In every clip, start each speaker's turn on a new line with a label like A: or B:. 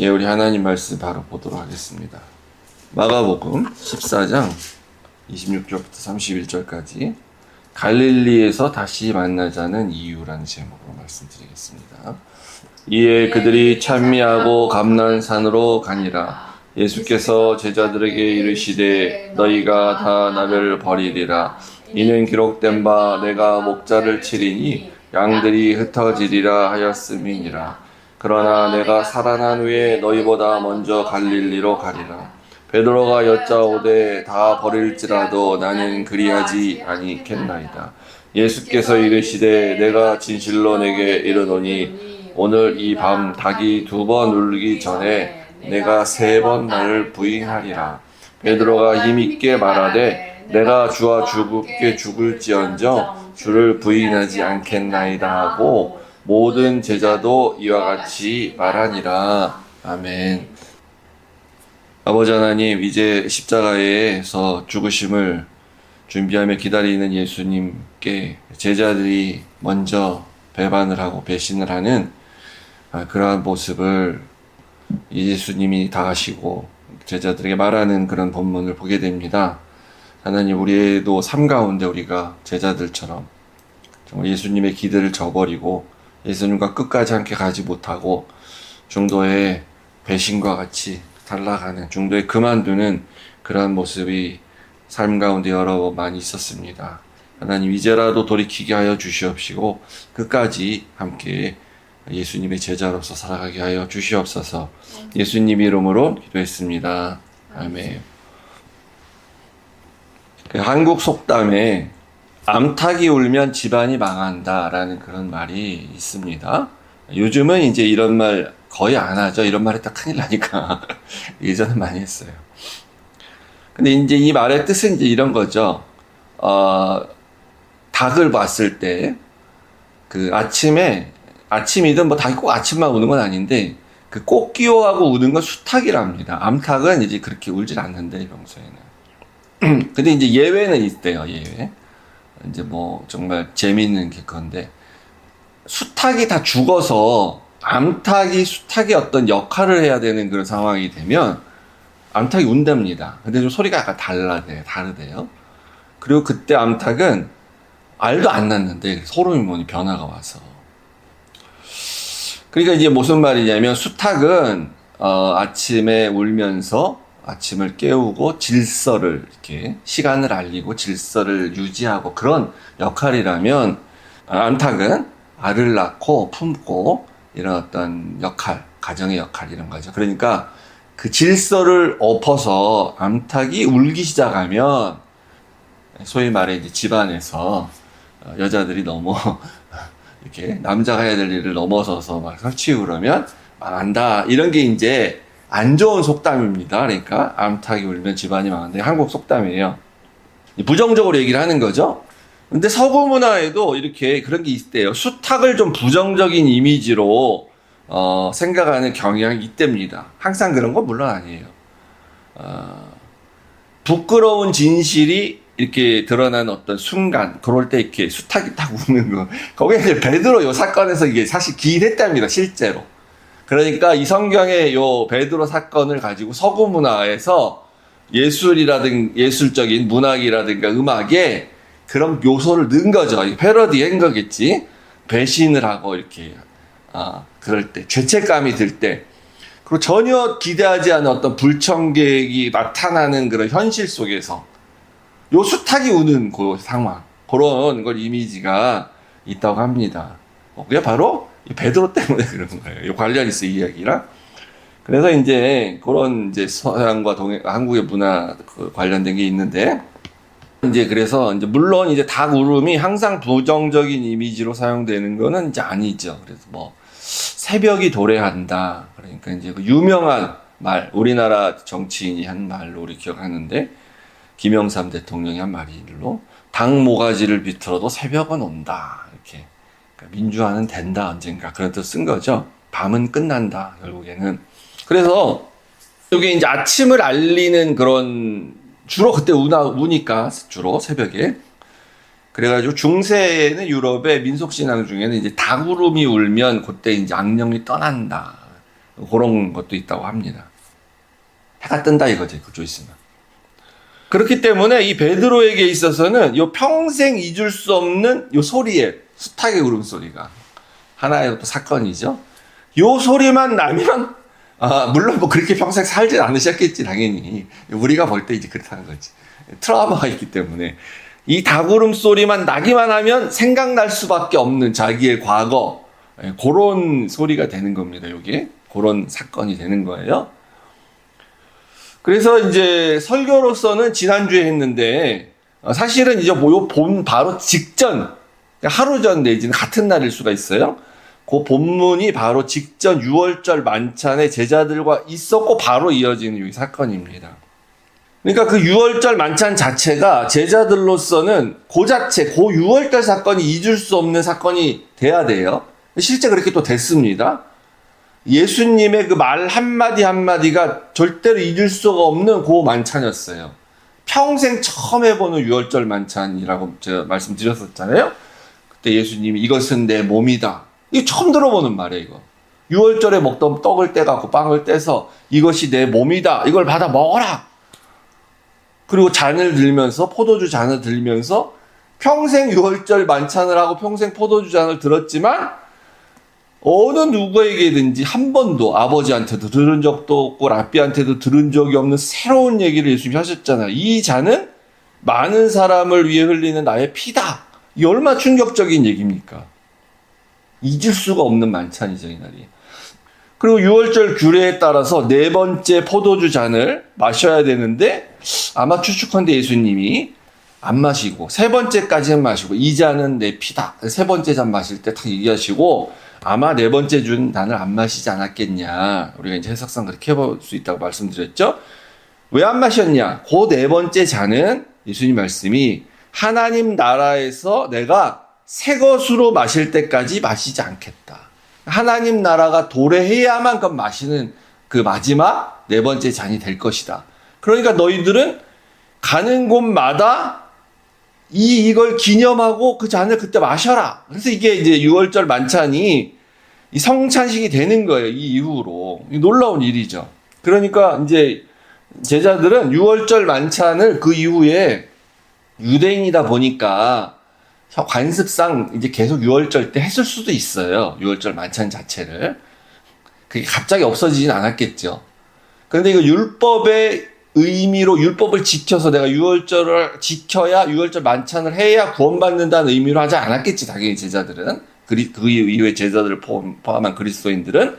A: 예, 우리 하나님 말씀 바로 보도록 하겠습니다. 마가복음 14장 26절부터 31절까지 갈릴리에서 다시 만나자는 이유라는 제목으로 말씀드리겠습니다. 이에 그들이 찬미하고 감난산으로 가니라. 예수께서 제자들에게 이르시되 너희가 다 나를 버리리라. 이는 기록된 바 내가 목자를 치리니 양들이 흩어지리라 하였음이니라. 그러나 내가 살아난 후에 너희보다 먼저 갈릴리로 가리라. 베드로가 여짜오되 다 버릴지라도 나는 그리하지 아니겠나이다. 예수께서 이르시되 내가 진실로 내게 이르노니 오늘 이 밤 닭이 2번 울기 전에 내가 3번 나를 부인하리라. 베드로가 힘있게 말하되 내가 주와 죽게 죽을지언정 주를 부인하지 않겠나이다 하고 모든 제자도 이와 같이 말하니라. 아멘. 아버지 하나님, 이제 십자가에서 죽으심을 준비하며 기다리는 예수님께 제자들이 먼저 배반을 하고 배신을 하는 그러한 모습을 예수님이 다 하시고 제자들에게 말하는 그런 본문을 보게 됩니다. 하나님, 우리도 삶 가운데 우리가 제자들처럼 정말 예수님의 기대를 저버리고 예수님과 끝까지 함께 가지 못하고 중도에 배신과 같이 달라가는, 중도에 그만두는 그러한 모습이 삶 가운데 여러 번 많이 있었습니다. 하나님, 이제라도 돌이키게 하여 주시옵시고 끝까지 함께 예수님의 제자로서 살아가게 하여 주시옵소서. 예수님 이름으로 기도했습니다. 아멘. 한국 속담에 암탉이 울면 집안이 망한다라는 그런 말이 있습니다. 요즘은 이제 이런 말 거의 안 하죠. 이런 말 했다 큰일 나니까. 예전에 많이 했어요. 근데 이제 이 말의 뜻은 이제 이런 거죠. 닭을 봤을 때, 아침이든 뭐 닭이 꼭 아침만 우는 건 아닌데, 그 꽃기호하고 우는 건 수탉이랍니다. 암탉은 이제 그렇게 울질 않는데, 평소에는. 근데 이제 예외는 있대요, 예외. 이제 뭐 정말 재미있는 게 그건데, 수탉이 다 죽어서 암탉이 수탉의 어떤 역할을 해야 되는 그런 상황이 되면 암탉이 운답니다. 근데 좀 소리가 약간 다르대요. 그리고 그때 암탉은 알도 안 났는데 호르몬이 변화가 와서. 그러니까 이제 무슨 말이냐면 수탉은 아침에 울면서 아침을 깨우고 질서를 이렇게 시간을 알리고 질서를 유지하고 그런 역할이라면 암탉은 알을 낳고 품고 이런 어떤 역할, 가정의 역할 이런 거죠. 그러니까 그 질서를 엎어서 암탉이 울기 시작하면 소위 말해 이제 집안에서 여자들이 너무 이렇게 남자가 해야 될 일을 넘어서서 막 설치고 그러면 망한다. 이런 게 이제 안 좋은 속담입니다. 그러니까 암탉이 울면 집안이 망한다. 한국 속담이에요. 부정적으로 얘기를 하는 거죠. 근데 서구 문화에도 이렇게 그런 게 있대요. 수탉을 좀 부정적인 이미지로 생각하는 경향이 있답니다. 항상 그런 건 물론 아니에요. 부끄러운 진실이 이렇게 드러난 어떤 순간, 그럴 때 이렇게 수탉이 딱 우는 거. 거기에 이제 베드로 요 사건에서 이게 사실 기인했답니다, 실제로. 그러니까 이 성경의 요 베드로 사건을 가지고 서구 문화에서 예술적인 문학이라든가 음악에 그런 요소를 넣은 거죠. 패러디 한 거겠지. 배신을 하고 이렇게 그럴 때 죄책감이 들 때, 그리고 전혀 기대하지 않은 어떤 불청객이 나타나는 그런 현실 속에서 요 수탉이 우는 그 상황, 그런 걸 이미지가 있다고 합니다. 그게 바로 베드로 때문에 그런 거예요. 요 관련 있어 이야기랑. 그래서 이제 그런 이제 서양과 한국의 문화 관련된 게 있는데. 이제 그래서 이제 물론 이제 닭 울음이 항상 부정적인 이미지로 사용되는 거는 이제 아니죠. 그래서 뭐 새벽이 도래한다. 그러니까 이제 그 유명한 말, 우리나라 정치인이 한 말로 우리 기억하는데 김영삼 대통령이 한 말로 닭 모가지를 비틀어도 새벽은 온다. 이렇게 그러니까 민주화는 된다 언젠가 그런 뜻 쓴 거죠. 밤은 끝난다 결국에는. 그래서 이게 이제 아침을 알리는 그런 주로 그때 우니까 주로 새벽에. 그래가지고 중세에는 유럽의 민속신앙 중에는 이제 닭울음이 울면 그때 이제 악령이 떠난다. 그런 것도 있다고 합니다. 해가 뜬다 이거지, 그쪽 있으면. 그렇기 때문에 이 베드로에게 있어서는 요 평생 잊을 수 없는 요 소리에, 숱하게 울음소리가 하나의 또 사건이죠. 요 소리만 나면, 물론 뭐 그렇게 평생 살진 않으셨겠지, 당연히. 우리가 볼 때 이제 그렇다는 거지. 트라우마가 있기 때문에. 이 닭울음 소리만 나기만 하면 생각날 수밖에 없는 자기의 과거, 그런 소리가 되는 겁니다, 요게. 그런 사건이 되는 거예요. 그래서 이제 설교로서는 지난주에 했는데, 사실은 이제 뭐 본 바로 직전, 하루 전 내지는 같은 날일 수가 있어요. 그 본문이 바로 직전 6월절 만찬에 제자들과 있었고 바로 이어지는 이 사건입니다. 그러니까 그 6월절 만찬 자체가 제자들로서는 그 자체, 그 6월절 사건이 잊을 수 없는 사건이 돼야 돼요. 실제 그렇게 또 됐습니다. 예수님의 그 말 한마디 한마디가 절대로 잊을 수가 없는 그 만찬이었어요. 평생 처음 해보는 6월절 만찬이라고 제가 말씀드렸었잖아요. 그때 예수님이 이것은 내 몸이다. 이거 처음 들어보는 말이에요, 이거. 6월절에 먹던 떡을 떼갖고 빵을 떼서 이것이 내 몸이다. 이걸 받아 먹어라. 그리고 잔을 들면서, 포도주 잔을 들면서 평생 6월절 만찬을 하고 평생 포도주 잔을 들었지만 어느 누구에게든지 한 번도 아버지한테도 들은 적도 없고 랍비한테도 들은 적이 없는 새로운 얘기를 예수님이 하셨잖아요. 이 잔은 많은 사람을 위해 흘리는 나의 피다. 이게 얼마나 충격적인 얘기입니까? 잊을 수가 없는 만찬이죠, 이 날이. 그리고 6월절 규례에 따라서 네 번째 포도주 잔을 마셔야 되는데 아마 추측컨대 예수님이 안 마시고 세 번째까지는 마시고 이 잔은 내 피다. 세 번째 잔 마실 때 딱 얘기하시고 아마 네 번째 준 잔을 안 마시지 않았겠냐. 우리가 이제 해석상 그렇게 해볼 수 있다고 말씀드렸죠. 왜 안 마셨냐? 그 네 번째 잔은 예수님 말씀이 하나님 나라에서 내가 새 것으로 마실 때까지 마시지 않겠다. 하나님 나라가 도래해야만 그 마시는 그 마지막 네 번째 잔이 될 것이다. 그러니까 너희들은 가는 곳마다 이걸 기념하고 그 잔을 그때 마셔라. 그래서 이게 이제 6월절 만찬이 이 성찬식이 되는 거예요. 이 이후로. 놀라운 일이죠. 그러니까 이제 제자들은 6월절 만찬을 그 이후에 유대인이다 보니까 관습상 이제 계속 6월절 때 했을 수도 있어요. 6월절 만찬 자체를. 그게 갑자기 없어지진 않았겠죠. 그런데 이거 율법의 의미로 율법을 지켜서 내가 6월절을 지켜야 6월절 만찬을 해야 구원받는다는 의미로 하지 않았겠지, 당연히 제자들은. 그 이후에 제자들을 포함한 그리스도인들은.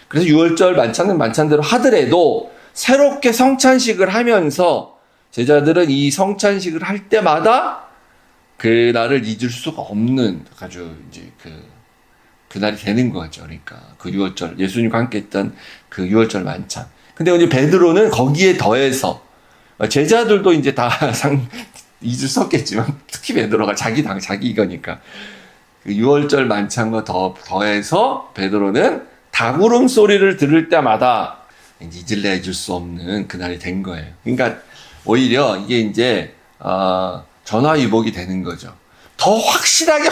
A: 그래서 6월절 만찬은 만찬대로 하더라도 새롭게 성찬식을 하면서 제자들은 이 성찬식을 할 때마다 그날을 잊을 수가 없는 아주 이제 그날이 되는 거죠. 그러니까 그 6월절, 예수님과 함께 했던 그 6월절 만찬. 근데 이제 베드로는 거기에 더해서 제자들도 이제 다 잊을 수 없겠지만 특히 베드로가 자기 이거니까 그 6월절 만찬과 더해서 베드로는 닭울음 소리를 들을 때마다 잊을래야 잊을 수 없는 그날이 된 거예요. 그러니까 오히려 이게 이제 전화위복이 되는 거죠. 더 확실하게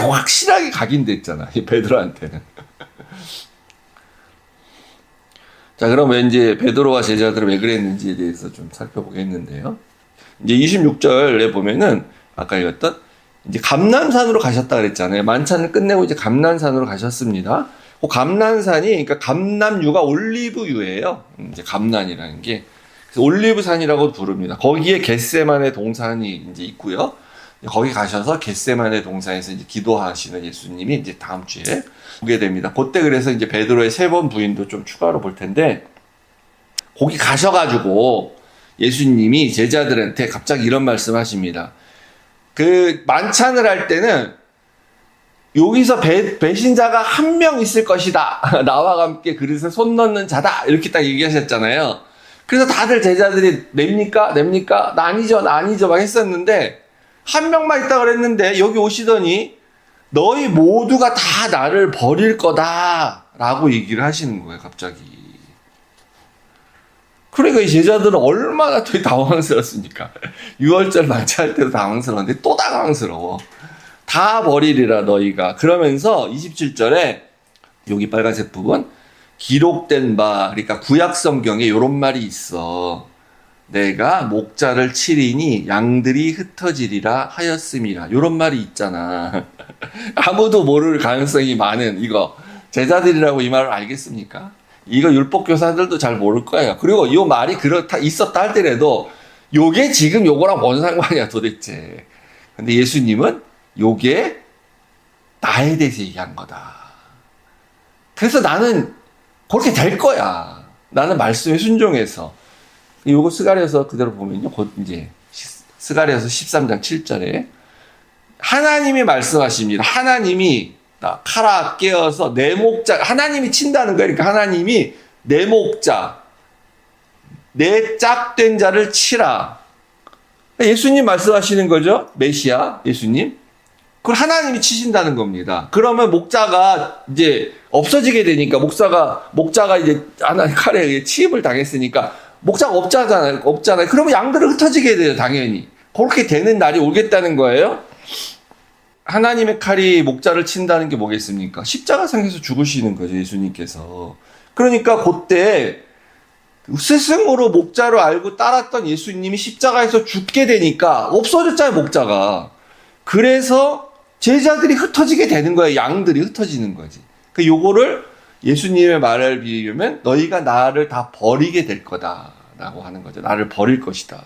A: 각인됐잖아, 이 베드로한테는. 자, 그럼 왠지 베드로와 제자들은 왜 그랬는지에 대해서 좀 살펴보겠는데요. 이제 26절에 보면은 아까 읽었던 이제 감람산으로 가셨다 그랬잖아요. 만찬을 끝내고 이제 감람산으로 가셨습니다. 그 감람산이 그러니까 감람유가 올리브유예요. 이제 감람이라는 게 그래서 올리브산이라고 부릅니다. 거기에 겟세마네 동산이 이제 있고요. 거기 가셔서 겟세마네 동산에서 이제 기도하시는 예수님이 이제 다음 주에 보게 됩니다. 그때 그래서 이제 베드로의 세 번 부인도 좀 추가로 볼 텐데, 거기 가셔가지고 예수님이 제자들한테 갑자기 이런 말씀 하십니다. 그 만찬을 할 때는 여기서 배신자가 한 명 있을 것이다. 나와 함께 그릇에 손 넣는 자다. 이렇게 딱 얘기하셨잖아요. 그래서 다들 제자들이 냅니까? 나 아니죠 막 했었는데 한 명만 있다 그랬는데 여기 오시더니 너희 모두가 다 나를 버릴 거다 라고 얘기를 하시는 거예요, 갑자기. 그러니까 이 제자들은 얼마나 되게 당황스럽습니까? 6월절 만찬할 때도 당황스러운데 또 당황스러워. 다 버리리라 너희가. 그러면서 27절에 여기 빨간색 부분 기록된 바, 그러니까 구약 성경에 이런 말이 있어. 내가 목자를 치리니 양들이 흩어지리라 하였음이라. 이런 말이 있잖아. 아무도 모를 가능성이 많은 이거. 제자들이라고 이 말을 알겠습니까? 이거 율법교사들도 잘 모를 거예요. 그리고 이 말이 그렇다, 있었다 할때라도 요게 지금 요거랑 뭔 상관이야 도대체. 근데 예수님은 요게 나에 대해서 얘기한 거다. 그래서 나는 그렇게 될 거야. 나는 말씀에 순종해서. 요거 스가랴서 그대로 보면요. 곧 이제 스가랴서 13장 7절에 하나님이 말씀하십니다. 하나님이 칼아 깨어서 내 목자, 하나님이 친다는 거예요. 그러니까 하나님이 내 목자, 내 짝된 자를 치라. 예수님 말씀하시는 거죠. 메시아 예수님. 그걸 하나님이 치신다는 겁니다. 그러면 목자가 이제 없어지게 되니까 목자가 이제 하나님 칼에 의해 치임을 당했으니까 목자가 없잖아요. 그러면 양들은 흩어지게 돼요, 당연히. 그렇게 되는 날이 오겠다는 거예요. 하나님의 칼이 목자를 친다는 게 뭐겠습니까? 십자가상에서 죽으시는 거죠, 예수님께서. 그러니까 그때 스승으로 목자로 알고 따랐던 예수님이 십자가에서 죽게 되니까 없어졌잖아요, 목자가. 그래서 제자들이 흩어지게 되는 거예요. 양들이 흩어지는 거지. 그 요거를 예수님의 말을 비유하면 너희가 나를 다 버리게 될 거다라고 하는 거죠. 나를 버릴 것이다.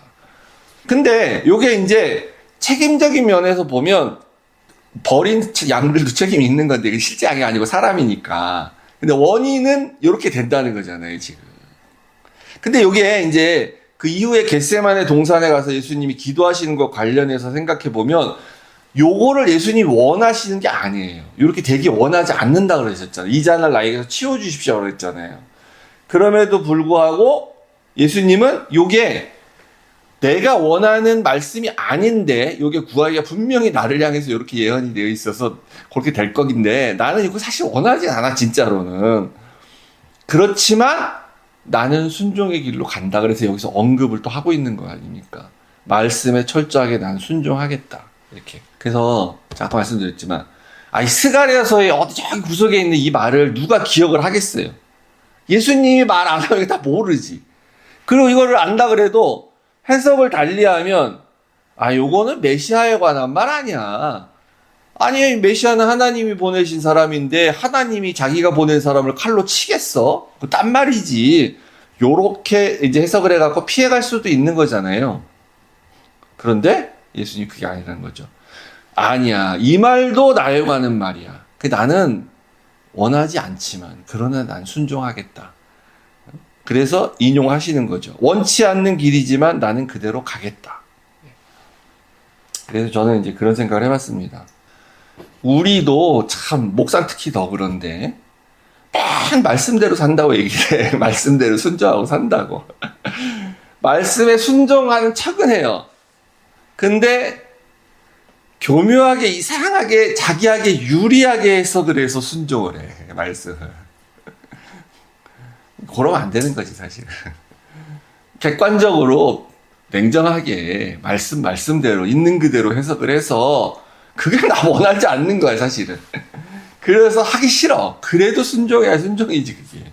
A: 근데 요게 이제 책임적인 면에서 보면 버린 양들도 책임이 있는 건데 실제 양이 아니고 사람이니까. 근데 원인은 이렇게 된다는 거잖아요, 지금. 근데 요게 이제 그 이후에 겟세마네 동산에 가서 예수님이 기도하시는 것 관련해서 생각해 보면 요거를 예수님이 원하시는 게 아니에요. 이렇게 되기 원하지 않는다 그러셨잖아요. 이 잔을 나에게서 치워주십시오 그랬잖아요. 그럼에도 불구하고 예수님은 요게 내가 원하는 말씀이 아닌데 요게 구하기가 분명히 나를 향해서 이렇게 예언이 되어 있어서 그렇게 될 거긴데 나는 이거 사실 원하진 않아 진짜로는. 그렇지만 나는 순종의 길로 간다. 그래서 여기서 언급을 또 하고 있는 거 아닙니까? 말씀에 철저하게 난 순종하겠다. 이렇게. 그래서 아까 말씀드렸지만 이 스가랴서의 어디 저기 구석에 있는 이 말을 누가 기억을 하겠어요? 예수님이 말 안 하면 다 모르지. 그리고 이거를 안다 그래도 해석을 달리하면 요거는 메시아에 관한 말 아니야. 아니 메시아는 하나님이 보내신 사람인데 하나님이 자기가 보낸 사람을 칼로 치겠어? 딴 말이지. 요렇게 이제 해석을 해갖고 피해갈 수도 있는 거잖아요. 그런데 예수님 그게 아니라는 거죠. 아니야. 이 말도 나에 관한 말이야. 나는 원하지 않지만 그러나 난 순종하겠다. 그래서 인용하시는 거죠. 원치 않는 길이지만 나는 그대로 가겠다. 그래서 저는 이제 그런 생각을 해봤습니다. 우리도 참 목사 특히 더 그런데 맨 말씀대로 산다고 얘기를 해. 말씀대로 순종하고 산다고. 말씀에 순종하는 척은 해요. 근데 교묘하게 이상하게 자기에게 유리하게 해석을 해서 순종을 해. 말씀을. 그러면 안 되는 거지 사실은. 객관적으로 냉정하게 말씀대로 있는 그대로 해석을 해서 그게 나 원하지 않는 거야 사실은. 그래서 하기 싫어. 그래도 순종해야 순종이지 그게.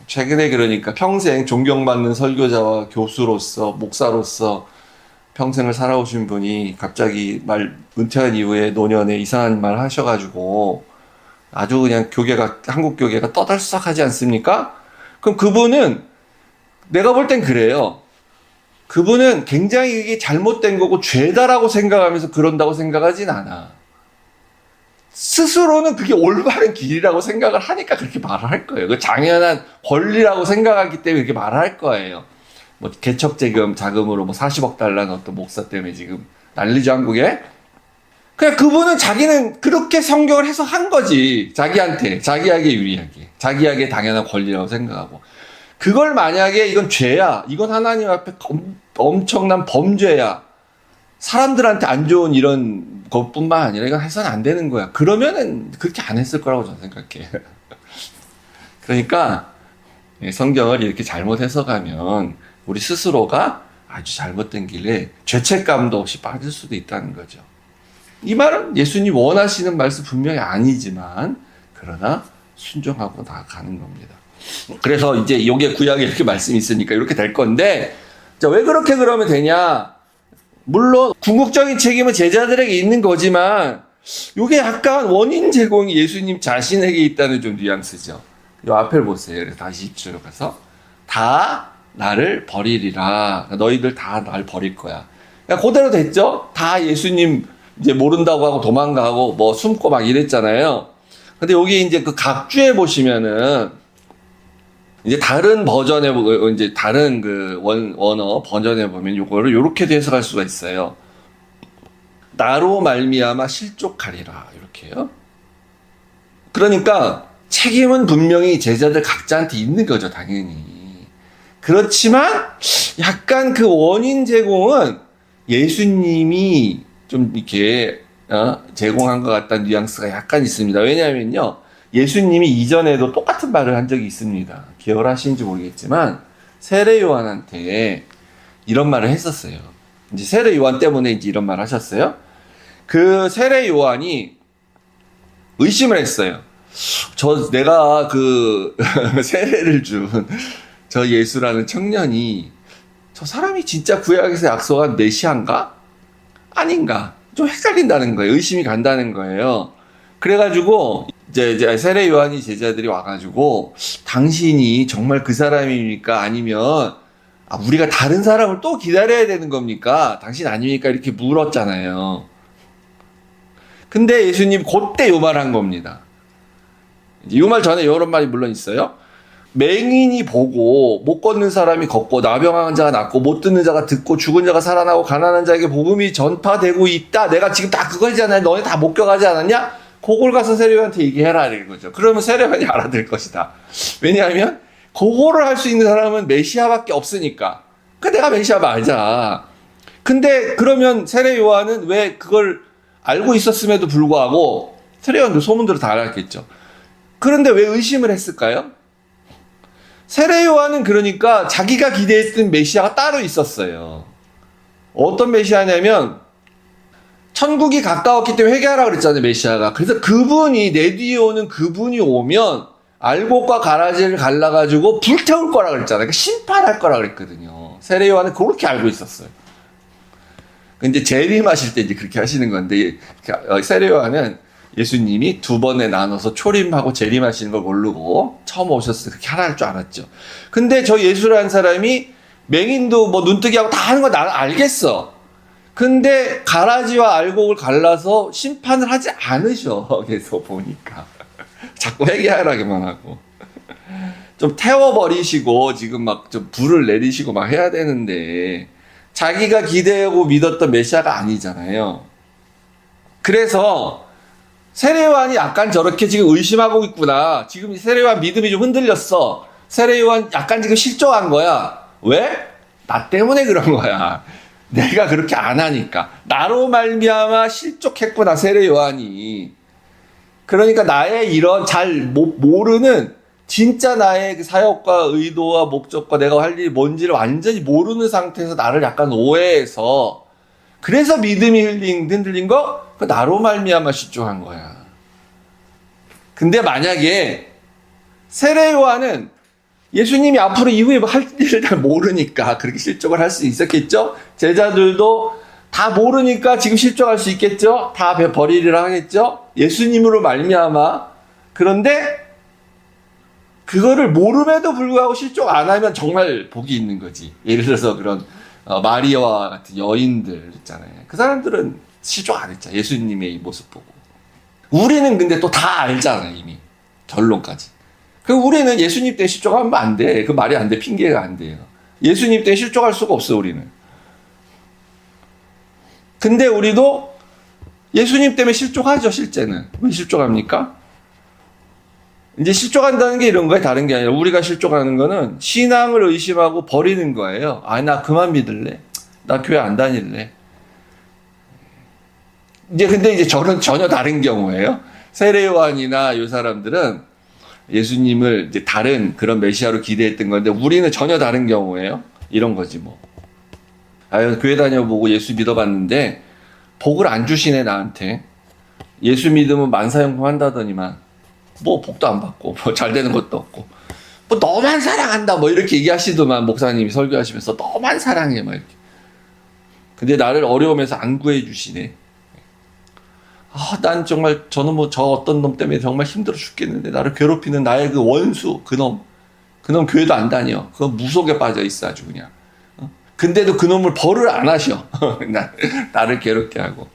A: 최근에 그러니까 평생 존경받는 설교자와 교수로서 목사로서 평생을 살아오신 분이 갑자기 은퇴한 이후에 노년에 이상한 말 하셔가지고 아주 그냥 한국 교계가 떠들썩하지 않습니까? 그럼 그분은 내가 볼 땐 그래요. 그분은 굉장히 이게 잘못된 거고 죄다라고 생각하면서 그런다고 생각하진 않아. 스스로는 그게 올바른 길이라고 생각을 하니까 그렇게 말을 할 거예요. 그 당연한 권리라고 생각하기 때문에 그렇게 말을 할 거예요. 뭐 개척 자금으로 뭐 40억 달러는 어떤 목사 때문에 지금 난리죠 한국에. 그냥 그분은 자기는 그렇게 성경을 해석한 거지. 자기에게 유리하게. 자기에게 당연한 권리라고 생각하고. 그걸 만약에 이건 죄야. 이건 하나님 앞에 엄청난 범죄야. 사람들한테 안 좋은 이런 것뿐만 아니라 이건 해서는 안 되는 거야. 그러면은 그렇게 안 했을 거라고 저는 생각해. 그러니까 성경을 이렇게 잘못 해석하면 우리 스스로가 아주 잘못된 길에 죄책감도 없이 빠질 수도 있다는 거죠. 이 말은 예수님 원하시는 말씀 분명히 아니지만 그러나 순종하고 나아가는 겁니다. 그래서 이제 이게 구약에 이렇게 말씀이 있으니까 이렇게 될 건데, 자, 왜 그렇게 그러면 되냐? 물론 궁극적인 책임은 제자들에게 있는 거지만 이게 약간 원인 제공이 예수님 자신에게 있다는 좀 뉘앙스죠. 이 앞을 보세요. 그래서 다시 20절로 가서 다 나를 버리리라. 너희들 다 날 버릴 거야. 그러니까 그대로 됐죠? 다 예수님 이제 모른다고 하고 도망가고 뭐 숨고 막 이랬잖아요. 근데 여기 이제 그 각주에 보시면은 이제 다른 버전에 이제 다른 그 원어 버전에 보면 요거를 요렇게도 해석할 수가 있어요. 나로 말미암아 실족하리라 이렇게요. 그러니까 책임은 분명히 제자들 각자한테 있는 거죠, 당연히. 그렇지만 약간 그 원인 제공은 예수님이 좀 이렇게 제공한 것 같다는 뉘앙스가 약간 있습니다. 왜냐하면요, 예수님이 이전에도 똑같은 말을 한 적이 있습니다. 기억하시는지 모르겠지만 세례 요한한테 이런 말을 했었어요. 이제 세례 요한 때문에 이제 이런 말을 하셨어요. 그 세례 요한이 의심을 했어요. 내가 그 세례를 준 저 예수라는 청년이 저 사람이 진짜 구약에서 약속한 메시아인가? 아닌가? 좀 헷갈린다는 거예요. 의심이 간다는 거예요. 그래가지고 이제 세례 요한이 제자들이 와가지고 당신이 정말 그 사람입니까? 아니면 우리가 다른 사람을 또 기다려야 되는 겁니까? 당신 아닙니까? 이렇게 물었잖아요. 근데 예수님 그때 요 말 한 겁니다. 요 말 전에 이런 말이 물론 있어요. 맹인이 보고 못 걷는 사람이 걷고 나병한 자가 낫고 못 듣는 자가 듣고 죽은 자가 살아나고 가난한 자에게 복음이 전파되고 있다. 내가 지금 다 그거잖아요. 너네 다 목격하지 않았냐? 그걸 가서 세례요한테 얘기해라 이거죠. 그러면 세례요한이 알아들 것이다. 왜냐하면 그거를 할 수 있는 사람은 메시아밖에 없으니까. 내가 메시아 맞아. 근데 그러면 세례요한은 왜 그걸 알고 있었음에도 불구하고 세례요한도 소문대로 다 알았겠죠. 그런데 왜 의심을 했을까요? 세례 요한은 그러니까 자기가 기대했던 메시아가 따로 있었어요. 어떤 메시아냐면 천국이 가까웠기 때문에 회개하라고 그랬잖아요, 메시아가. 그래서 그분이 내 뒤에 오는 그분이 오면 알곡과 가라지를 갈라가지고 불태울 거라 그랬잖아요. 그러니까 심판할 거라 그랬거든요. 세례 요한은 그렇게 알고 있었어요. 근데 재림하실 때 이제 그렇게 하시는 건데 세례 요한은 예수님이 두 번에 나눠서 초림하고 재림하시는 걸 모르고 처음 오셨을 때 그렇게 하라 할 줄 알았죠. 근데 저 예수라는 사람이 맹인도 뭐 눈뜨기하고 다 하는 거 나는 알겠어. 근데 가라지와 알곡을 갈라서 심판을 하지 않으셔. 계속 보니까. 자꾸 회개하라기만 하고. 좀 태워버리시고 지금 막 좀 불을 내리시고 막 해야 되는데 자기가 기대하고 믿었던 메시아가 아니잖아요. 그래서 세례요한이 약간 저렇게 지금 의심하고 있구나. 지금 세례요한 믿음이 좀 흔들렸어. 세례요한 약간 지금 실족한 거야. 왜? 나 때문에 그런 거야. 내가 그렇게 안 하니까. 나로 말미암아 실족했구나, 세례요한이. 그러니까 나의 이런 잘 모르는 진짜 나의 그 사역과 의도와 목적과 내가 할 일이 뭔지를 완전히 모르는 상태에서 나를 약간 오해해서 그래서 믿음이 흔들린 거? 그 나로 말미암아 실족한 거야. 근데 만약에 세례 요한은 예수님이 앞으로 이후에 할 일을 잘 모르니까 그렇게 실족을 할 수 있었겠죠? 제자들도 다 모르니까 지금 실족할 수 있겠죠? 다 버리리라 하겠죠? 예수님으로 말미암아. 그런데 그거를 모름에도 불구하고 실족 안 하면 정말 복이 있는 거지. 예를 들어서 그런 마리아와 같은 여인들 있잖아요. 그 사람들은 실족 안 했잖아. 예수님의 이 모습 보고. 우리는 근데 또 다 알잖아, 이미. 결론까지. 우리는 예수님 때 실족하면 안 돼. 그 말이 안 돼. 핑계가 안 돼요. 예수님 때 실족할 수가 없어, 우리는. 근데 우리도 예수님 때문에 실족하죠, 실제는. 왜 실족합니까? 이제 실족한다는 게 이런 거예요. 다른 게 아니라 우리가 실족하는 거는 신앙을 의심하고 버리는 거예요. 나 그만 믿을래. 나 교회 안 다닐래. 근데 이제 저는 전혀 다른 경우예요. 세례요한이나 이 사람들은 예수님을 이제 다른 그런 메시아로 기대했던 건데 우리는 전혀 다른 경우예요. 이런 거지 뭐. 교회 다녀보고 예수 믿어봤는데 복을 안 주시네 나한테. 예수 믿으면 만사형통 한다더니만. 뭐 복도 안 받고 뭐 잘 되는 것도 없고 뭐 너만 사랑한다 뭐 이렇게 얘기하시더만 목사님이 설교하시면서 너만 사랑해 막 이렇게. 근데 나를 어려움에서 안 구해 주시네. 난 정말 저는 뭐 저 어떤 놈 때문에 정말 힘들어 죽겠는데 나를 괴롭히는 나의 그 원수 그놈 교회도 안 다녀. 그건 무속에 빠져 있어 아주 그냥. 근데도 그놈을 벌을 안 하셔. 나를 괴롭게 하고.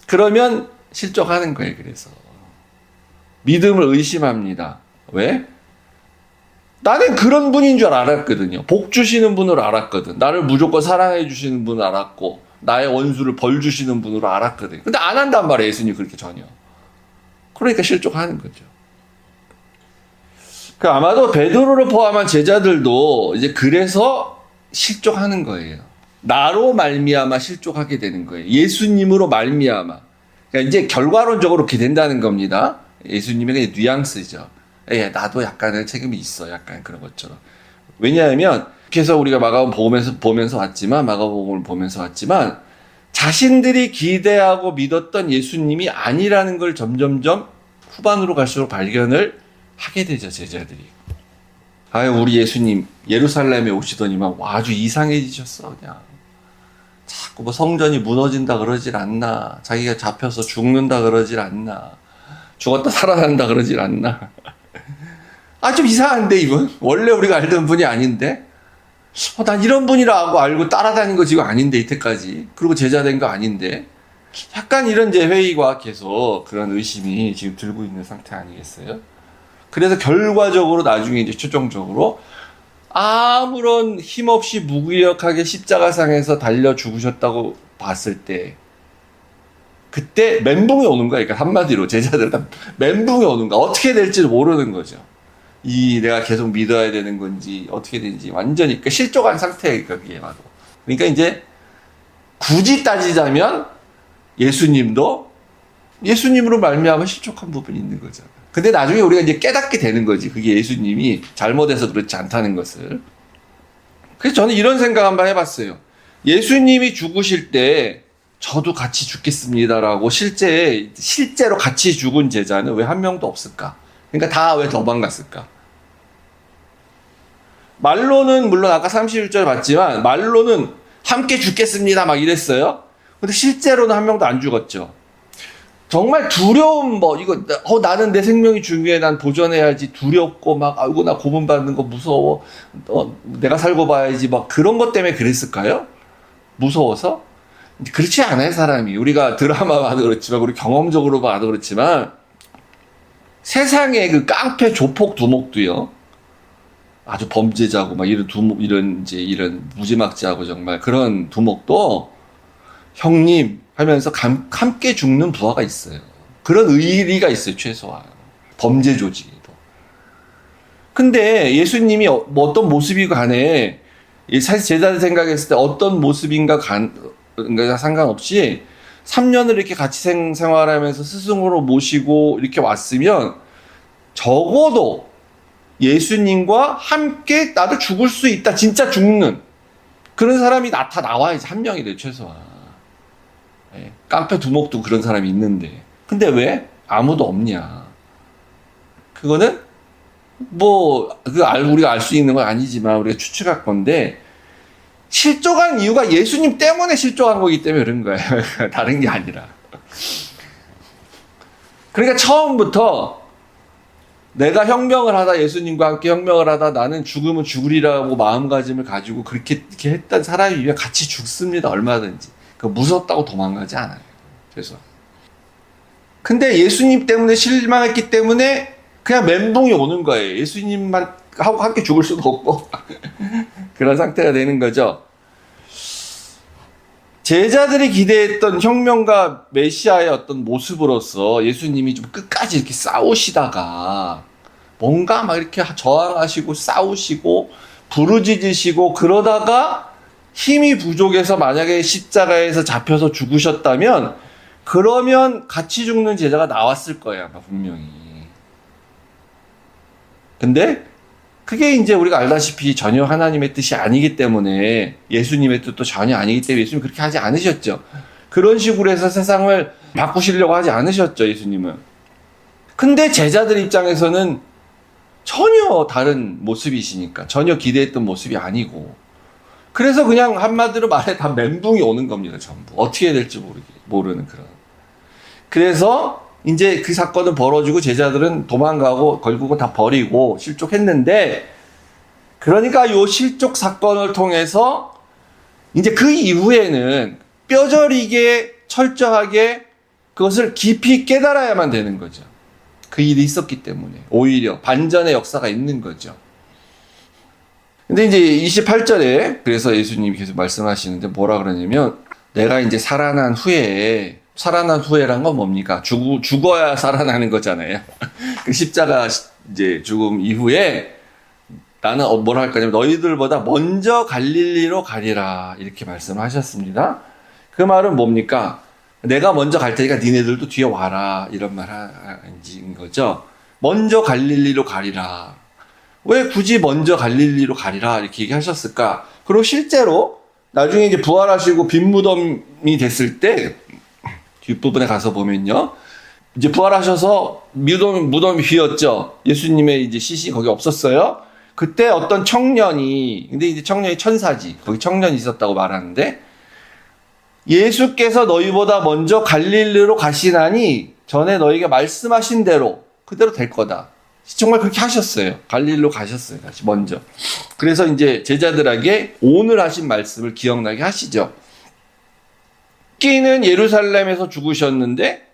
A: 그러면 실족하는 거예요. 그래서 믿음을 의심합니다. 왜? 나는 그런 분인 줄 알았거든요. 복 주시는 분을 알았거든. 나를 무조건 사랑해 주시는 분을 알았고 나의 원수를 벌 주시는 분으로 알았거든. 근데 안 한단 말이에요. 예수님 그렇게 전혀. 그러니까 실족하는 거죠. 아마도 베드로를 포함한 제자들도 이제 그래서 실족하는 거예요. 나로 말미암아 실족하게 되는 거예요. 예수님으로 말미암아. 그러니까 이제 결과론적으로 그렇게 된다는 겁니다. 예수님의 뉘앙스죠. 나도 약간의 책임이 있어. 약간 그런 것처럼. 왜냐하면 그래서 우리가 마가복음 보면서 왔지만 자신들이 기대하고 믿었던 예수님이 아니라는 걸 점점점 후반으로 갈수록 발견을 하게 되죠. 제자들이. 우리 예수님 예루살렘에 오시더니만 아주 이상해지셨어. 그냥 자꾸 뭐 성전이 무너진다 그러질 않나, 자기가 잡혀서 죽는다 그러질 않나, 죽었다 살아난다 그러질 않나. 좀 이상한데 이분 원래 우리가 알던 분이 아닌데 난 이런 분이라고 알고 따라다닌 거 지금 아닌데 이때까지, 그리고 제자 된 거 아닌데, 약간 이런 이제 회의가 계속 그런 의심이 지금 들고 있는 상태 아니겠어요? 그래서 결과적으로 나중에 이제 최종적으로 아무런 힘없이 무기력하게 십자가상에서 달려 죽으셨다고 봤을 때 그때 멘붕이 오는 거야. 그러니까 한마디로 제자들 다 멘붕이 오는 거야. 어떻게 될지 모르는 거죠. 내가 계속 믿어야 되는 건지 어떻게 되는지 완전히 그러니까 실족한 상태예요. 그게 바로. 그러니까 이제 굳이 따지자면 예수님도 예수님으로 말미암아 실족한 부분이 있는 거죠. 근데 나중에 우리가 이제 깨닫게 되는 거지. 그게 예수님이 잘못해서 그렇지 않다는 것을. 그래서 저는 이런 생각 한번 해봤어요. 예수님이 죽으실 때 저도 같이 죽겠습니다라고 실제로 같이 죽은 제자는 왜 한 명도 없을까? 그러니까 다 왜 도망갔을까? 말로는 물론 아까 31절 봤지만 말로는 함께 죽겠습니다 막 이랬어요. 근데 실제로는 한 명도 안 죽었죠. 정말 두려움, 나는 내 생명이 중요해, 난 도전해야지, 두렵고, 나 고문받는 거 무서워, 내가 살고 봐야지, 그런 것 때문에 그랬을까요? 무서워서? 그렇지 않아요, 사람이. 우리가 드라마 봐도 그렇지만, 우리 경험적으로 봐도 그렇지만, 세상에 그 깡패 조폭 두목도요, 아주 범죄자고, 이런 무지막지하고 정말 그런 두목도, 형님, 하면서 함께 죽는 부하가 있어요. 그런 의리가 있어요, 최소한. 범죄 조직에도. 근데 예수님이 어떤 모습이 간에, 사실 제자들 생각했을 때 어떤 모습인가 상관없이 3년을 이렇게 같이 생활하면서 스승으로 모시고 이렇게 왔으면 적어도 예수님과 함께 나도 죽을 수 있다, 진짜 죽는 그런 사람이 나와야지. 한 명이래, 최소한. 깡패 두목도 그런 사람이 있는데. 근데 왜 아무도 없냐? 그거는 우리가 알 수 있는 건 아니지만 우리가 추측할 건데, 실족한 이유가 예수님 때문에 실족한 거기 때문에 그런 거예요. 다른 게 아니라. 그러니까 처음부터 내가 혁명을 하다, 예수님과 함께 혁명을 하다, 나는 죽으면 죽으리라고 마음가짐을 가지고 그렇게 했던 사람이면 같이 죽습니다. 얼마든지. 무섭다고 도망가지 않아요. 그래서. 근데 예수님 때문에 실망했기 때문에 그냥 멘붕이 오는 거예요. 예수님만 하고 함께 죽을 수도 없고. 그런 상태가 되는 거죠. 제자들이 기대했던 혁명가 메시아의 어떤 모습으로서 예수님이 좀 끝까지 이렇게 싸우시다가 뭔가 이렇게 저항하시고 싸우시고 부르짖으시고 그러다가 힘이 부족해서 만약에 십자가에서 잡혀서 죽으셨다면 그러면 같이 죽는 제자가 나왔을 거예요. 아마 분명히. 근데 그게 이제 우리가 알다시피 전혀 하나님의 뜻이 아니기 때문에, 예수님의 뜻도 전혀 아니기 때문에 예수님이 그렇게 하지 않으셨죠. 그런 식으로 해서 세상을 바꾸시려고 하지 않으셨죠. 예수님은. 근데 제자들 입장에서는 전혀 다른 모습이시니까 전혀 기대했던 모습이 아니고 그래서 그냥 한마디로 말해 다 멘붕이 오는 겁니다. 전부 어떻게 해야 될지 모르는 그런. 그래서 이제 그 사건은 벌어지고 제자들은 도망가고 결국은 다 버리고 실족했는데 그러니까 요 실족 사건을 통해서 이제 그 이후에는 뼈저리게 철저하게 그것을 깊이 깨달아야만 되는 거죠. 그 일이 있었기 때문에 오히려 반전의 역사가 있는 거죠. 근데 이제 28절에 그래서 예수님이 계속 말씀하시는데 뭐라 그러냐면 내가 이제 살아난 후에란 건 뭡니까? 죽어야 살아나는 거잖아요. 그 십자가 이제 죽음 이후에 나는 뭐라 할 거냐면 너희들보다 먼저 갈릴리로 가리라 이렇게 말씀하셨습니다. 그 말은 뭡니까? 내가 먼저 갈 테니까 니네들도 뒤에 와라 이런 말인 거죠. 먼저 갈릴리로 가리라. 왜 굳이 먼저 갈릴리로 가리라 이렇게 얘기하셨을까? 그리고 실제로 나중에 이제 부활하시고 빈 무덤이 됐을 때 뒷부분에 가서 보면요. 이제 부활하셔서 무덤이 비었죠. 예수님의 이제 시신이 거기 없었어요. 그때 어떤 청년이, 근데 이제 청년이 천사지. 거기 청년이 있었다고 말하는데, 예수께서 너희보다 먼저 갈릴리로 가시나니 전에 너희에게 말씀하신 대로 그대로 될 거다. 정말 그렇게 하셨어요. 갈릴리로 가셨어요. 다시 먼저. 그래서 이제 제자들에게 오늘 하신 말씀을 기억나게 하시죠. 끼는 예루살렘에서 죽으셨는데,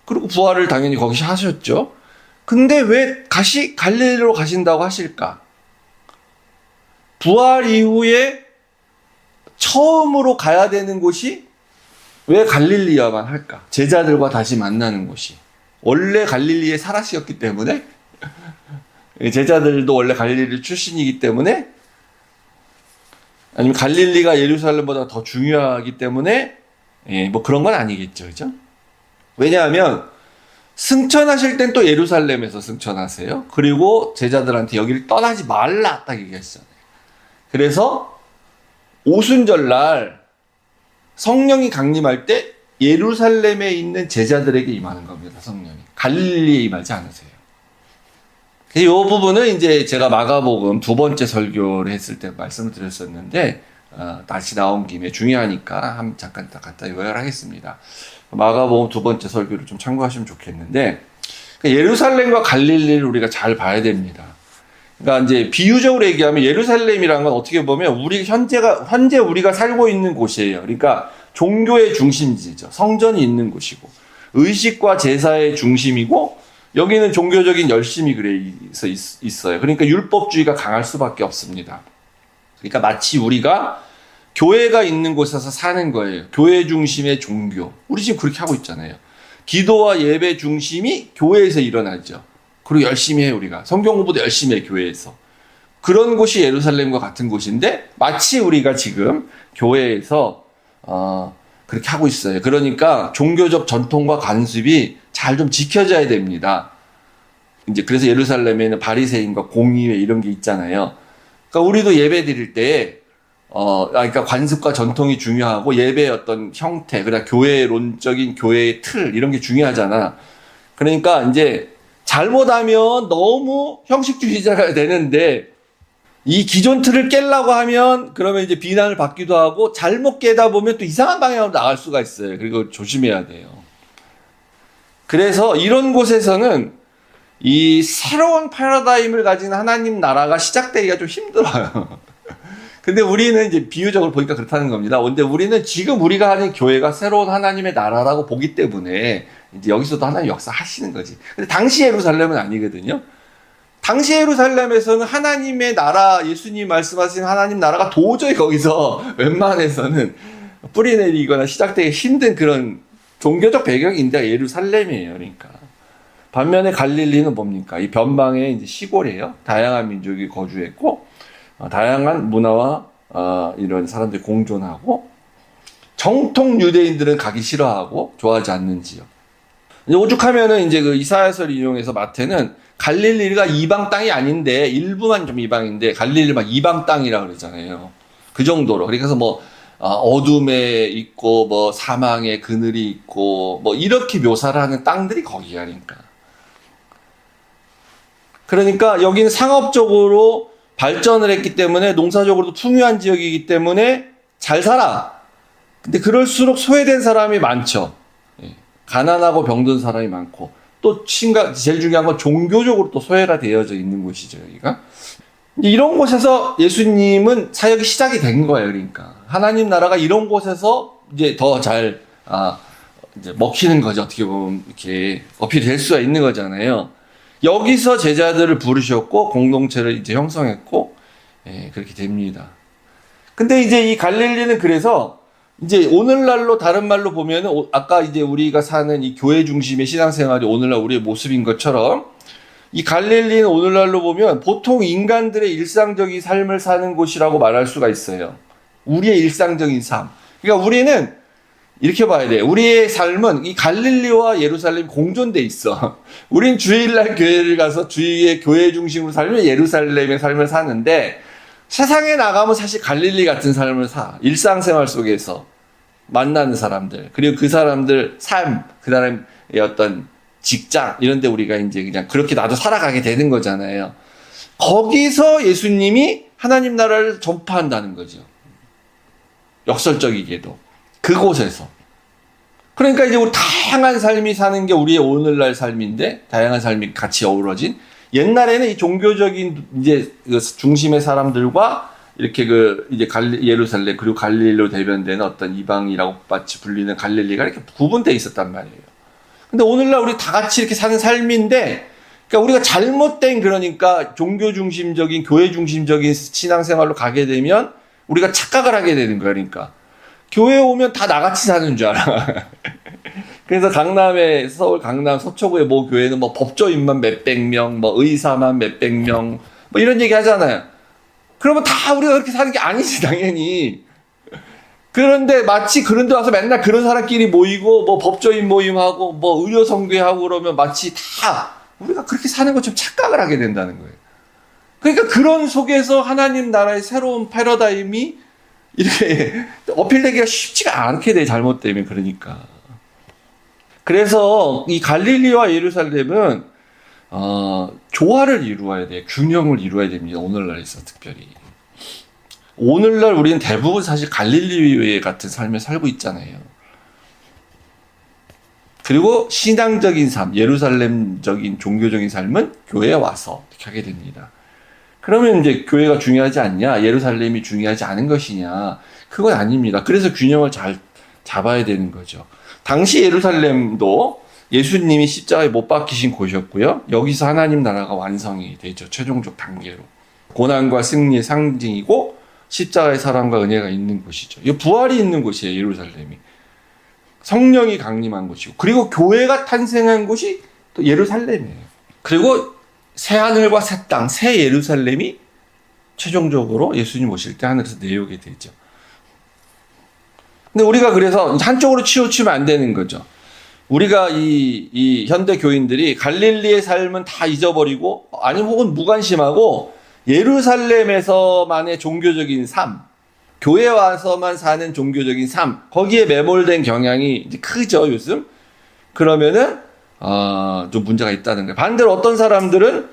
A: 그리고 부활을 당연히 거기서 하셨죠. 근데 왜 다시 갈릴리로 가신다고 하실까? 부활 이후에 처음으로 가야 되는 곳이 왜 갈릴리야만 할까? 제자들과 다시 만나는 곳이. 원래 갈릴리에 살았었기 때문에, 제자들도 원래 갈릴리 출신이기 때문에, 아니면 갈릴리가 예루살렘보다 더 중요하기 때문에, 뭐 그런 건 아니겠죠. 그죠? 왜냐하면, 승천하실 땐 또 예루살렘에서 승천하세요. 그리고 제자들한테 여기를 떠나지 말라 딱 얘기했잖아요. 그래서 오순절날 성령이 강림할 때 예루살렘에 있는 제자들에게 임하는 겁니다. 성령이. 갈릴리에 임하지 않으세요. 이 부분은 이제 제가 마가복음 두 번째 설교를 했을 때 말씀을 드렸었는데 다시 나온 김에 중요하니까 잠깐 갖다 요약하겠습니다. 마가복음 두 번째 설교를 좀 참고하시면 좋겠는데 예루살렘과 갈릴리를 우리가 잘 봐야 됩니다. 그러니까 이제 비유적으로 얘기하면 예루살렘이라는 건 어떻게 보면 현재 우리가 살고 있는 곳이에요. 그러니까 종교의 중심지죠. 성전이 있는 곳이고 의식과 제사의 중심이고 여기는 종교적인 열심이 그래서 있어요. 그러니까 율법주의가 강할 수밖에 없습니다. 그러니까 마치 우리가 교회가 있는 곳에서 사는 거예요. 교회 중심의 종교. 우리 지금 그렇게 하고 있잖아요. 기도와 예배 중심이 교회에서 일어나죠. 그리고 열심히 해요, 우리가. 성경 공부도 열심히 해요, 교회에서. 그런 곳이 예루살렘과 같은 곳인데, 마치 우리가 지금 교회에서, 그렇게 하고 있어요. 그러니까 종교적 전통과 관습이 잘 좀 지켜져야 됩니다. 이제 그래서 예루살렘에는 바리새인과 공의회 이런 게 있잖아요. 그러니까 우리도 예배 드릴 때, 그러니까 관습과 전통이 중요하고 예배의 어떤 형태, 그러니까 교회론적인 교회의 틀, 이런 게 중요하잖아. 그러니까 이제 잘못하면 너무 형식주의자가 되는데 이 기존 틀을 깨려고 하면 그러면 이제 비난을 받기도 하고 잘못 깨다 보면 또 이상한 방향으로 나갈 수가 있어요. 그리고 조심해야 돼요. 그래서 이런 곳에서는 이 새로운 패러다임을 가진 하나님 나라가 시작되기가 좀 힘들어요. 근데 우리는 이제 비유적으로 보니까 그렇다는 겁니다. 근데 우리는 지금 우리가 하는 교회가 새로운 하나님의 나라라고 보기 때문에 이제 여기서도 하나님 역사 하시는 거지. 근데 당시 예루살렘은 아니거든요. 당시 예루살렘에서는 하나님의 나라, 예수님 말씀하신 하나님 나라가 도저히 거기서 웬만해서는 뿌리내리거나 시작되기 힘든 그런 종교적 배경인데 예루살렘이에요. 그러니까. 반면에 갈릴리는 뭡니까? 이 변방의 이제 시골이에요. 다양한 민족이 거주했고, 다양한 문화와 이런 사람들이 공존하고 정통 유대인들은 가기 싫어하고 좋아하지 않는 지역. 이제 오죽하면은 이제 그 이사야서를 이용해서 마태는 갈릴리가 이방 땅이 아닌데 일부만 좀 이방인데 갈릴리 막 이방 땅이라 그러잖아요. 그 정도로. 그래서 뭐 어둠에 있고 뭐 사망의 그늘이 있고 뭐 이렇게 묘사를 하는 땅들이 거기야. 그러니까 그러니까 여기는 상업적으로 발전을 했기 때문에 농사적으로도 풍요한 지역이기 때문에 잘 살아. 근데 그럴수록 소외된 사람이 많죠. 예. 가난하고 병든 사람이 많고 또 제일 중요한 건 종교적으로 또 소외가 되어져 있는 곳이죠. 여기가. 이런 곳에서 예수님은 사역이 시작이 된 거예요. 그러니까 하나님 나라가 이런 곳에서 이제 더 잘 이제 먹히는 거죠. 어떻게 보면 이렇게 어필이 될 수가 있는 거잖아요. 여기서 제자들을 부르셨고 공동체를 이제 형성했고 그렇게 됩니다. 근데 이제 이 갈릴리는 그래서 이제 오늘날로 다른 말로 보면은 아까 이제 우리가 사는 이 교회 중심의 신앙생활이 오늘날 우리의 모습인 것처럼 이 갈릴리는 오늘날로 보면 보통 인간들의 일상적인 삶을 사는 곳이라고 말할 수가 있어요. 우리의 일상적인 삶. 그러니까 우리는 이렇게 봐야 돼요. 우리의 삶은 이 갈릴리와 예루살렘이 공존돼 있어. 우린 주일날 교회를 가서 주위의 교회 중심으로 살면 예루살렘의 삶을 사는데 세상에 나가면 사실 갈릴리 같은 삶을 사. 일상생활 속에서 만나는 사람들, 그리고 그 사람들 삶, 그 사람의 어떤 직장 이런 데 우리가 이제 그냥 그렇게 나도 살아가게 되는 거잖아요. 거기서 예수님이 하나님 나라를 전파한다는 거죠. 역설적이게도 그곳에서. 그러니까 이제 우리 다양한 삶이 사는 게 우리의 오늘날 삶인데 다양한 삶이 같이 어우러진 옛날에는 이 종교적인 이제 그 중심의 사람들과 이렇게 이제 예루살렘 그리고 갈릴리로 대변되는 어떤 이방이라고 같이 불리는 갈릴리가 이렇게 구분되어 있었단 말이에요. 근데 오늘날 우리 다 같이 이렇게 사는 삶인데, 그러니까 우리가 잘못된 그러니까 종교 중심적인 교회 중심적인 신앙생활로 가게 되면 우리가 착각을 하게 되는 거야. 그러니까 교회 오면 다 나같이 사는 줄 알아. 그래서 서울 강남 서초구의 모 교회는 뭐 법조인만 몇백 명, 뭐 의사만 몇백 명, 뭐 이런 얘기 하잖아요. 그러면 다 우리가 그렇게 사는 게 아니지, 당연히. 그런데 마치 그런 데 와서 맨날 그런 사람끼리 모이고, 뭐 법조인 모임하고, 뭐 의료선교하고 그러면 마치 다 우리가 그렇게 사는 것처럼 착각을 하게 된다는 거예요. 그러니까 그런 속에서 하나님 나라의 새로운 패러다임이 이렇게 어필되기가 쉽지가 않게 돼, 잘못되면. 그러니까. 그래서 이 갈릴리와 예루살렘은 조화를 이루어야 돼. 균형을 이루어야 됩니다. 오늘날에서 특별히. 오늘날 우리는 대부분 사실 갈릴리 같은 삶을 살고 있잖아요. 그리고 신앙적인 삶, 예루살렘적인 종교적인 삶은 교회에 와서 이렇게 하게 됩니다. 그러면 이제 교회가 중요하지 않냐? 예루살렘이 중요하지 않은 것이냐? 그건 아닙니다. 그래서 균형을 잘 잡아야 되는 거죠. 당시 예루살렘도 예수님이 십자가에 못 박히신 곳이었고요. 여기서 하나님 나라가 완성이 되죠. 최종적 단계로. 고난과 승리의 상징이고 십자가의 사랑과 은혜가 있는 곳이죠. 이 부활이 있는 곳이에요. 예루살렘이. 성령이 강림한 곳이고, 그리고 교회가 탄생한 곳이 또 예루살렘이에요. 그리고 새 하늘과 새 땅, 새 예루살렘이 최종적으로 예수님 오실 때 하늘에서 내려오게 되죠. 근데 우리가 그래서 한쪽으로 치우치면 안 되는 거죠. 우리가 이 현대 교인들이 갈릴리의 삶은 다 잊어버리고, 아니면 혹은 무관심하고, 예루살렘에서만의 종교적인 삶, 교회 와서만 사는 종교적인 삶, 거기에 매몰된 경향이 이제 크죠, 요즘. 그러면은, 좀 문제가 있다는 거예요. 반대로 어떤 사람들은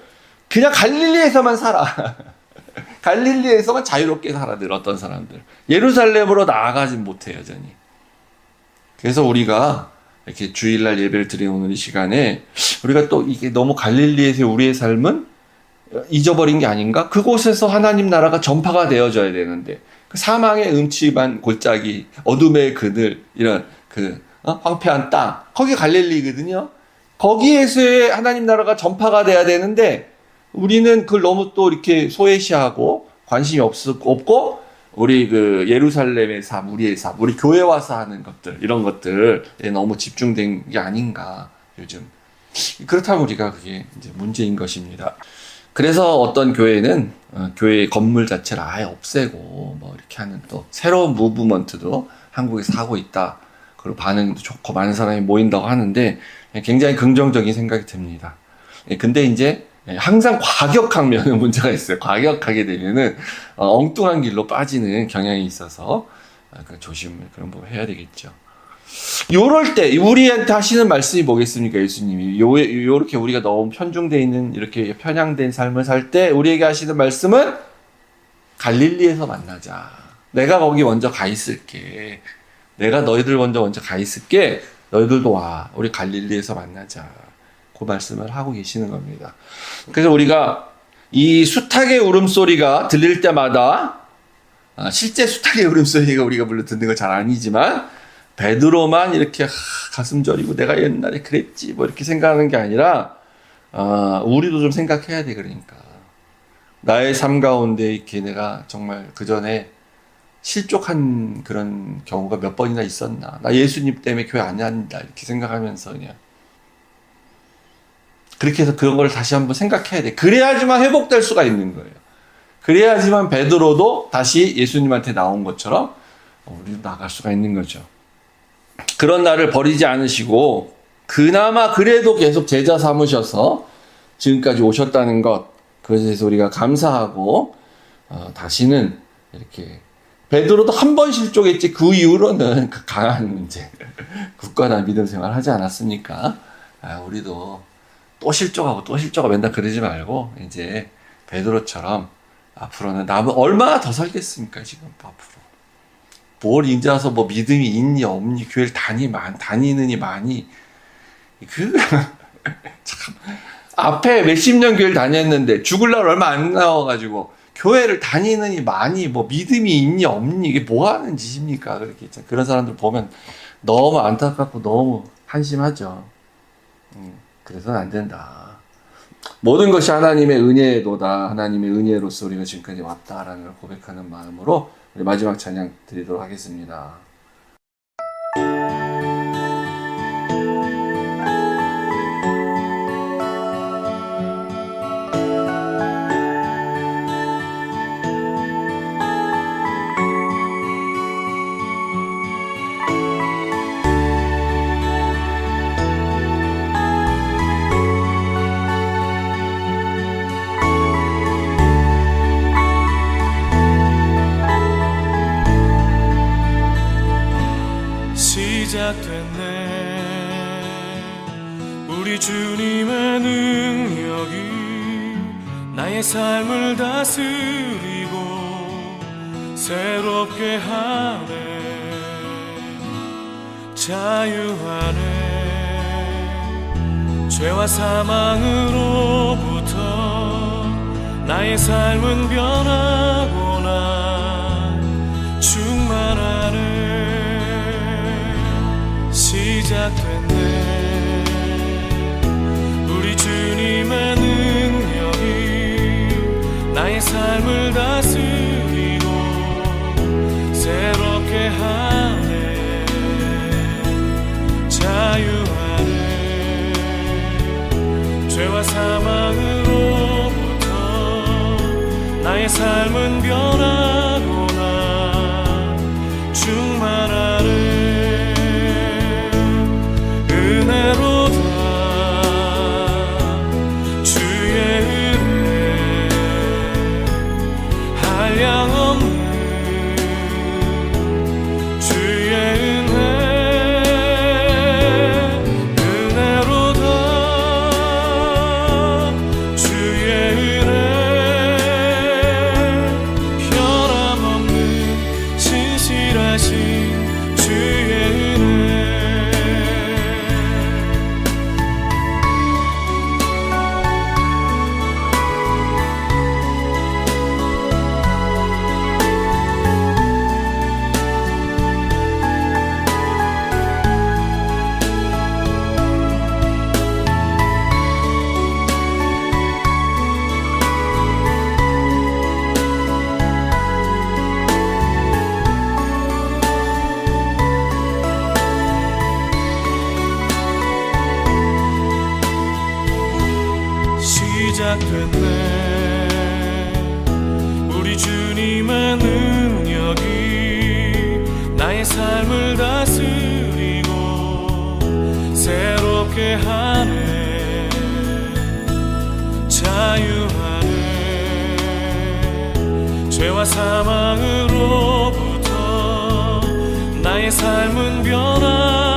A: 그냥 갈릴리에서만 살아. 갈릴리에서만 자유롭게 살아들, 어떤 사람들. 예루살렘으로 나아가진 못해, 여전히. 그래서 우리가 이렇게 주일날 예배를 드리는 이 시간에 우리가 또 이게 너무 갈릴리에서 우리의 삶은 잊어버린 게 아닌가? 그곳에서 하나님 나라가 전파가 되어져야 되는데, 사망의 음침한 골짜기, 어둠의 그늘, 이런 황폐한 땅, 거기 갈릴리거든요. 거기에서의 하나님 나라가 전파가 돼야 되는데, 우리는 그걸 너무 또 이렇게 소외시하고 관심이 없고, 우리 예루살렘의 삶, 우리의 삶, 우리 교회 와서 하는 것들, 이런 것들에 너무 집중된 게 아닌가, 요즘. 그렇다면 우리가 그게 이제 문제인 것입니다. 그래서 어떤 교회는 교회 건물 자체를 아예 없애고 뭐 이렇게 하는 또 새로운 무브먼트도 한국에서 하고 있다. 그리고 반응도 좋고 많은 사람이 모인다고 하는데 굉장히 긍정적인 생각이 듭니다. 근데 이제 항상 과격하면 문제가 있어요. 과격하게 되면은 엉뚱한 길로 빠지는 경향이 있어서 조심을 그런 부분 해야 되겠죠. 요럴 때 우리한테 하시는 말씀이 뭐겠습니까? 예수님이 요렇게 우리가 너무 편중되어 있는 이렇게 편향된 삶을 살 때 우리에게 하시는 말씀은 갈릴리에서 만나자. 내가 거기 먼저 가 있을게. 내가 너희들 먼저 가 있을게. 너희들도 와. 우리 갈릴리에서 만나자. 그 말씀을 하고 계시는 겁니다. 그래서 우리가 이 수탉의 울음소리가 들릴 때마다 실제 수탉의 울음소리가 우리가 물론 듣는 건 잘 아니지만 베드로만 이렇게 가슴 저리고 내가 옛날에 그랬지 뭐 이렇게 생각하는 게 아니라 우리도 좀 생각해야 돼. 그러니까 나의 삶 가운데 이렇게 내가 정말 그 전에 실족한 그런 경우가 몇 번이나 있었나. 나 예수님 때문에 교회 안 한다 이렇게 생각하면서 그냥 그렇게 해서 그런 걸 다시 한번 생각해야 돼. 그래야지만 회복될 수가 있는 거예요. 그래야지만 베드로도 다시 예수님한테 나온 것처럼 우리도 나갈 수가 있는 거죠. 그런 나를 버리지 않으시고 그나마 그래도 계속 제자 삼으셔서 지금까지 오셨다는 것, 그것에 대해서 우리가 감사하고 다시는 이렇게 베드로도 한 번 실족했지 그 이후로는 그 강한 이제 굳건한 믿음 생활 하지 않았습니까? 우리도 또 실족하고 맨날 그러지 말고 이제 베드로처럼 앞으로는 남은 얼마나 더 살겠습니까? 지금 앞으로 뭘 이제 와서 뭐 믿음이 있니 없니 교회를 다니느니 많이 참 앞에 몇십 년 교회를 다녔는데 죽을 날 얼마 안 나와가지고 교회를 다니느니 많이 뭐 믿음이 있니 없니 이게 뭐 하는 짓입니까? 그렇게 그런 사람들 보면 너무 안타깝고 너무 한심하죠. 그래서는 안 된다. 모든 것이 하나님의 은혜도다. 하나님의 은혜로서 우리가 지금까지 왔다라는 걸 고백하는 마음으로 우리 마지막 찬양 드리도록 하겠습니다.
B: 시작됐네. 우리 주님의 능력이 나의 삶을 다스리고 새롭게 하네. 자유하네. 죄와 사망으로부터 나의 삶은 변하고나 충만하네. 시작됐네. 우리 주님의 능력이 나의 삶을 다스리고 새롭게 하네. 자유하네. 죄와 사망으로부터 나의 삶은 변하고나 충만하네. 은혜로다. 주의 은혜 한량없는 주의 은혜. 은혜로다. 주의 은혜 변함없는 진실하신 주의 은혜. 시작됐네. 우리 주님의 능력이 나의 삶을 다스리고 새롭게 하네. 자유하네. 죄와 사망으로부터 나의 삶은 변화